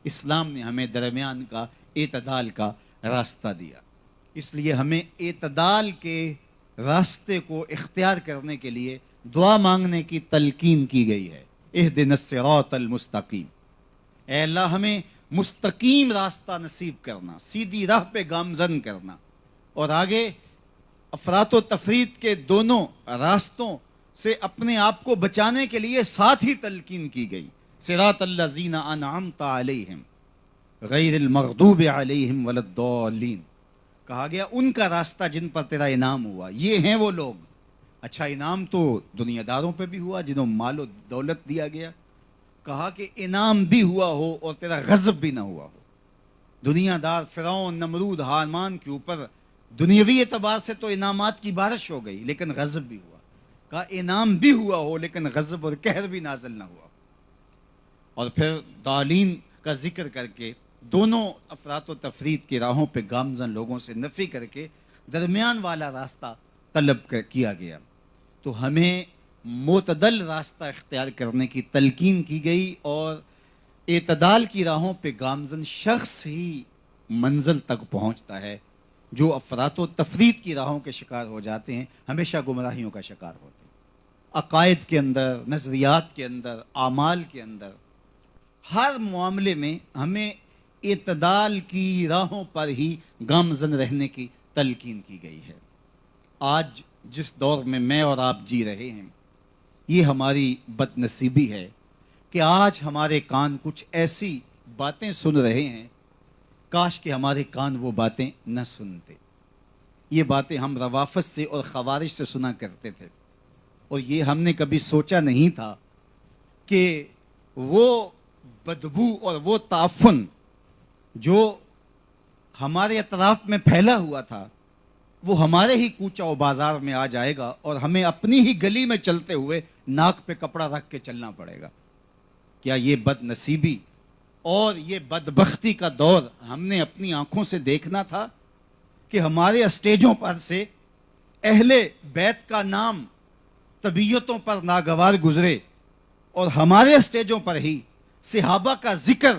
اسلام نے ہمیں درمیان کا اعتدال کا راستہ دیا. اس لیے ہمیں اعتدال کے راستے کو اختیار کرنے کے لیے دعا مانگنے کی تلقین کی گئی ہے. اہدنا الصراط المستقیم، اے اللہ ہمیں مستقیم راستہ نصیب کرنا، سیدھی راہ پہ گامزن کرنا. اور آگے افراط و تفریط کے دونوں راستوں سے اپنے آپ کو بچانے کے لیے ساتھ ہی تلقین کی گئی. صراط الذین انعمت علیہم غیر المغضوب علیہم ولا الضالین، کہا گیا ان کا راستہ جن پر تیرا انعام ہوا. یہ ہیں وہ لوگ. اچھا، انعام تو دنیا داروں پہ بھی ہوا جنہوں مال و دولت دیا گیا. کہا کہ انعام بھی ہوا ہو اور تیرا غضب بھی نہ ہوا ہو. دنیا دار فرعون، نمرود، حامان کے اوپر دنیاوی اعتبار سے تو انعامات کی بارش ہو گئی، لیکن غضب بھی ہوا. کہا انعام بھی ہوا ہو لیکن غضب اور قہر بھی نازل نہ ہوا ہو. اور پھر ضالین کا ذکر کر کے دونوں افراط و تفریط کی راہوں پہ گامزن لوگوں سے نفی کر کے درمیان والا راستہ طلب کیا گیا. تو ہمیں معتدل راستہ اختیار کرنے کی تلقین کی گئی، اور اعتدال کی راہوں پہ گامزن شخص ہی منزل تک پہنچتا ہے. جو افراط و تفریط کی راہوں کے شکار ہو جاتے ہیں ہمیشہ گمراہیوں کا شکار ہوتے ہیں. عقائد کے اندر، نظریات کے اندر، اعمال کے اندر، ہر معاملے میں ہمیں اعتدال کی راہوں پر ہی گامزن رہنے کی تلقین کی گئی ہے. آج جس دور میں اور آپ جی رہے ہیں، یہ ہماری بد نصیبی ہے کہ آج ہمارے کان کچھ ایسی باتیں سن رہے ہیں، کاش کہ ہمارے کان وہ باتیں نہ سنتے. یہ باتیں ہم روافض سے اور خوارج سے سنا کرتے تھے، اور یہ ہم نے کبھی سوچا نہیں تھا کہ وہ بدبو اور وہ تعفن جو ہمارے اطراف میں پھیلا ہوا تھا وہ ہمارے ہی کوچہ و بازار میں آ جائے گا، اور ہمیں اپنی ہی گلی میں چلتے ہوئے ناک پہ کپڑا رکھ کے چلنا پڑے گا. کیا یہ بد نصیبی اور یہ بدبختی کا دور ہم نے اپنی آنکھوں سے دیکھنا تھا کہ ہمارے اسٹیجوں پر سے اہل بیت کا نام طبیعتوں پر ناگوار گزرے، اور ہمارے اسٹیجوں پر ہی صحابہ کا ذکر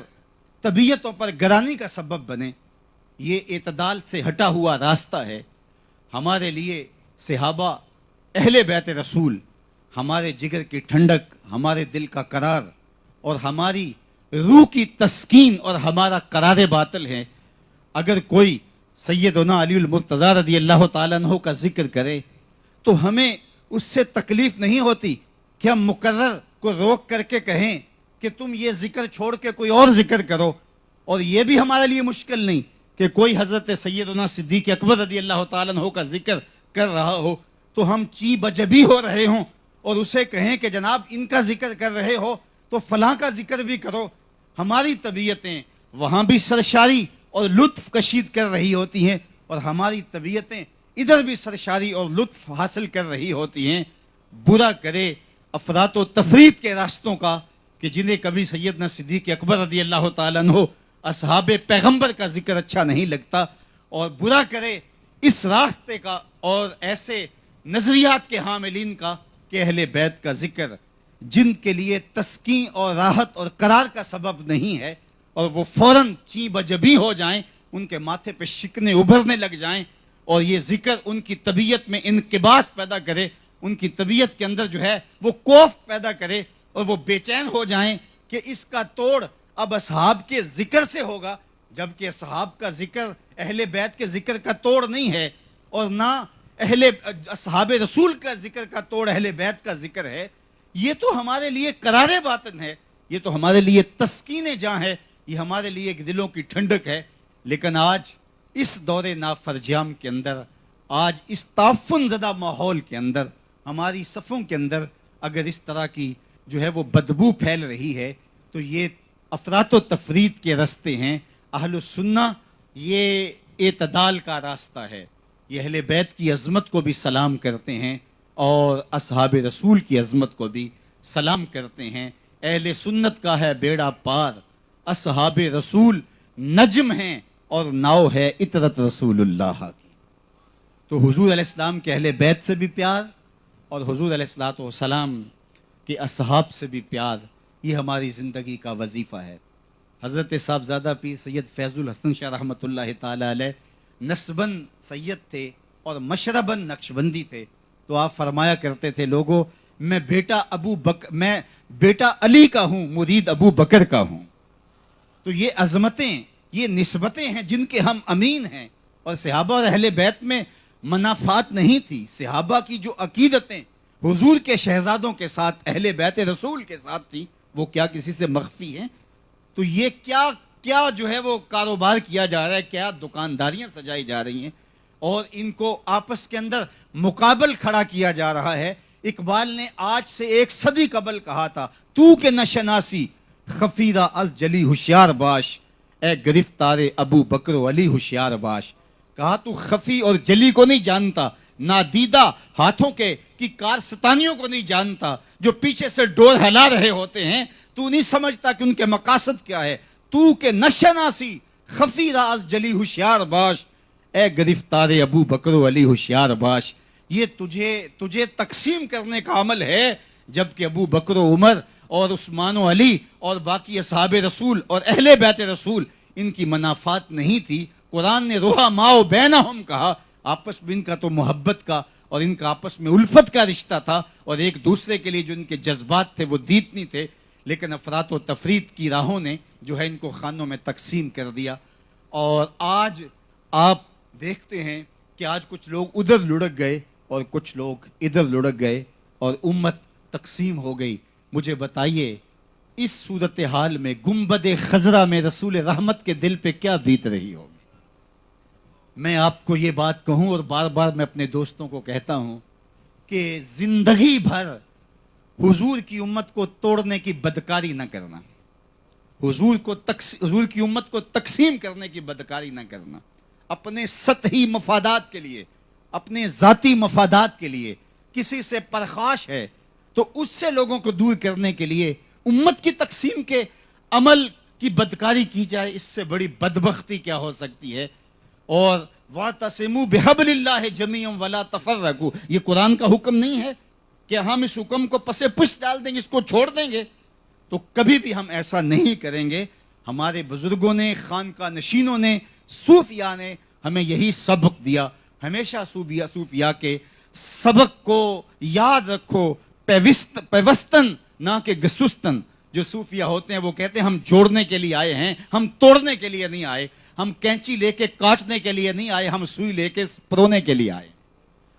طبیعتوں پر گرانی کا سبب بنے؟ یہ اعتدال سے ہٹا ہوا راستہ ہے. ہمارے لیے صحابہ، اہل بیت رسول ہمارے جگر کی ٹھنڈک، ہمارے دل کا قرار اور ہماری روح کی تسکین اور ہمارا قرار باطل ہے. اگر کوئی سیدنا علی المرتضیٰ رضی اللہ تعالیٰ عنہ کا ذکر کرے تو ہمیں اس سے تکلیف نہیں ہوتی کہ ہم مقرر کو روک کر کے کہیں کہ تم یہ ذکر چھوڑ کے کوئی اور ذکر کرو. اور یہ بھی ہمارے لیے مشکل نہیں کہ کوئی حضرت سیدنا صدیق اکبر رضی اللہ تعالیٰ عنہ کا ذکر کر رہا ہو تو ہم چی بجبی ہو رہے ہوں اور اسے کہیں کہ جناب ان کا ذکر کر رہے ہو تو فلاں کا ذکر بھی کرو. ہماری طبیعتیں وہاں بھی سرشاری اور لطف کشید کر رہی ہوتی ہیں، اور ہماری طبیعتیں ادھر بھی سرشاری اور لطف حاصل کر رہی ہوتی ہیں. برا کرے افراط و تفریط کے راستوں کا کہ جنہیں کبھی سیدنا صدیق اکبر رضی اللہ تعالیٰ عنہ اصحاب پیغمبر کا ذکر اچھا نہیں لگتا، اور برا کرے اس راستے کا اور ایسے نظریات کے حاملین کا کہ اہل بیت کا ذکر جن کے لیے تسکین اور راحت اور قرار کا سبب نہیں ہے، اور وہ فوراً چی بجبی ہو جائیں، ان کے ماتھے پہ شکنے ابھرنے لگ جائیں، اور یہ ذکر ان کی طبیعت میں انقباض پیدا کرے، ان کی طبیعت کے اندر جو ہے وہ کوفت پیدا کرے، اور وہ بے چین ہو جائیں کہ اس کا توڑ اب اصحاب کے ذکر سے ہوگا، جبکہ اصحاب کا ذکر اہل بیت کے ذکر کا توڑ نہیں ہے، اور نہ اصحاب رسول کا ذکر کا توڑ اہل بیت کا ذکر ہے. یہ تو ہمارے لیے قرار باطن ہے، یہ تو ہمارے لیے تسکین جاں ہے، یہ ہمارے لیے ایک دلوں کی ٹھنڈک ہے. لیکن آج اس دور نافرجام کے اندر، آج اس تعفن زدہ ماحول کے اندر، ہماری صفوں کے اندر اگر اس طرح کی جو ہے وہ بدبو پھیل رہی ہے تو یہ افراط و تفریط کے راستے ہیں. اہل السنہ یہ اعتدال کا راستہ ہے. یہ اہل بیت کی عظمت کو بھی سلام کرتے ہیں اور اصحاب رسول کی عظمت کو بھی سلام کرتے ہیں. اہل سنت کا ہے بیڑا پار، اصحاب رسول نجم ہیں اور ناؤ ہے اطرت رسول اللہ کی. تو حضور علیہ السلام کے اہل بیت سے بھی پیار اور حضور علیہ السلام کے اصحاب سے بھی پیار، یہ ہماری زندگی کا وظیفہ ہے. حضرت صاحبزادہ پیر سید فیض الحسن شاہ رحمۃ اللہ تعالی علیہ نسباً سید تھے اور مشرباً نقشبندی تھے. تو آپ فرمایا کرتے تھے لوگوں میں بیٹا علی کا ہوں، مرید ابو بکر کا ہوں. تو یہ عظمتیں، یہ نسبتیں ہیں جن کے ہم امین ہیں. اور صحابہ اور اہل بیت میں منافات نہیں تھی. صحابہ کی جو عقیدتیں حضور کے شہزادوں کے ساتھ، اہل بیت رسول کے ساتھ تھی، وہ کیا کسی سے مخفی ہیں؟ تو یہ کیا جو ہے وہ کاروبار کیا جا رہا ہے، کیا دکانداریاں سجائی جا رہی ہیں اور ان کو آپس کے اندر مقابل کھڑا کیا جا رہا ہے. اقبال نے آج سے 1 صدی قبل کہا تھا، تو کہ نہ شناسی خفیرہ از جلی ہوشیار باش، اے گرفتار ابو بکر و علی ہوشیار باش. کہا تو خفی اور جلی کو نہیں جانتا، نادیدہ ہاتھوں کے کی کارستانیوں کو نہیں جانتا، جو پیچھے سے ڈور ہلا رہے ہوتے ہیں. تو نہیں سمجھتا کہ ان کے مقاصد کیا ہے. تو کہ نشناسی خفیرہ از جلی ہوشیار باش، اے گرفتار ابو بکر و علی ہوشیار باش. یہ تجھے تقسیم کرنے کا عمل ہے، جبکہ ابو بکر و عمر اور عثمان و علی اور باقی اصحاب رسول اور اہل بیت رسول ان کی منافات نہیں تھی. قرآن نے رحماء بینہم کہا، آپس میں ان کا تو محبت کا اور ان کا آپس میں الفت کا رشتہ تھا، اور ایک دوسرے کے لیے جو ان کے جذبات تھے وہ دیتنی تھے. لیکن افراط و تفریط کی راہوں نے جو ہے ان کو خانوں میں تقسیم کر دیا. اور آج آپ دیکھتے ہیں کہ آج کچھ لوگ ادھر لڑک گئے اور کچھ لوگ ادھر لڑک گئے اور امت تقسیم ہو گئی. مجھے بتائیے اس صورتحال میں گنبد خضرا میں رسول رحمت کے دل پہ کیا بیت رہی ہوگی؟ میں آپ کو یہ بات کہوں اور بار بار میں اپنے دوستوں کو کہتا ہوں کہ زندگی بھر حضور کی امت کو توڑنے کی بدکاری نہ کرنا، حضور کی امت کو تقسیم کرنے کی بدکاری نہ کرنا. اپنے سطحی مفادات کے لیے، اپنے ذاتی مفادات کے لیے کسی سے پرخاش ہے تو اس سے لوگوں کو دور کرنے کے لیے امت کی تقسیم کے عمل کی بدکاری کی جائے. اس سے بڑی بدبختی کیا ہو سکتی ہے؟ اور وَاعْتَصِمُوا بِحَبْلِ اللَّهِ جَمِيعًا وَلَا تَفَرَّقُوا، یہ قرآن کا حکم نہیں ہے کہ ہم اس حکم کو پسے پش ڈال دیں گے، اس کو چھوڑ دیں گے. تو کبھی بھی ہم ایسا نہیں کریں گے. ہمارے بزرگوں نے، خانقاہ نشینوں نے، صوفیاء نے ہمیں یہی سبق دیا. ہمیشہ صوفیاء کے سبق کو یاد رکھو، پیوستن نہ کہ گسستن. جو صوفیاء ہوتے ہیں وہ کہتے ہیں ہم جوڑنے کے لیے آئے ہیں، ہم توڑنے کے لیے نہیں آئے. ہم کینچی لے کے کاٹنے کے لیے نہیں آئے، ہم سوئی لے کے پرونے کے لیے آئے.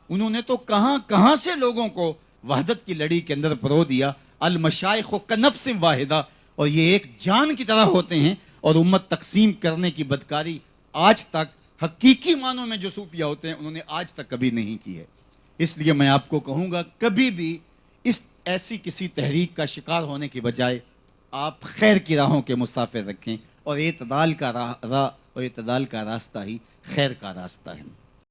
انہوں نے تو کہاں سے لوگوں کو وحدت کی لڑی کے اندر پرو دیا. المشائخ کنفس واحدہ، اور یہ ایک جان کی طرح ہوتے ہیں. اور امت تقسیم کرنے کی بدکاری آج تک حقیقی معنوں میں جو صوفیاء ہوتے ہیں انہوں نے آج تک کبھی نہیں کی ہے. اس لیے میں آپ کو کہوں گا کبھی بھی ایسی کسی تحریک کا شکار ہونے کی بجائے آپ خیر کی راہوں کے مسافر رکھیں، اور اعتدال کا راستہ ہی خیر کا راستہ ہے.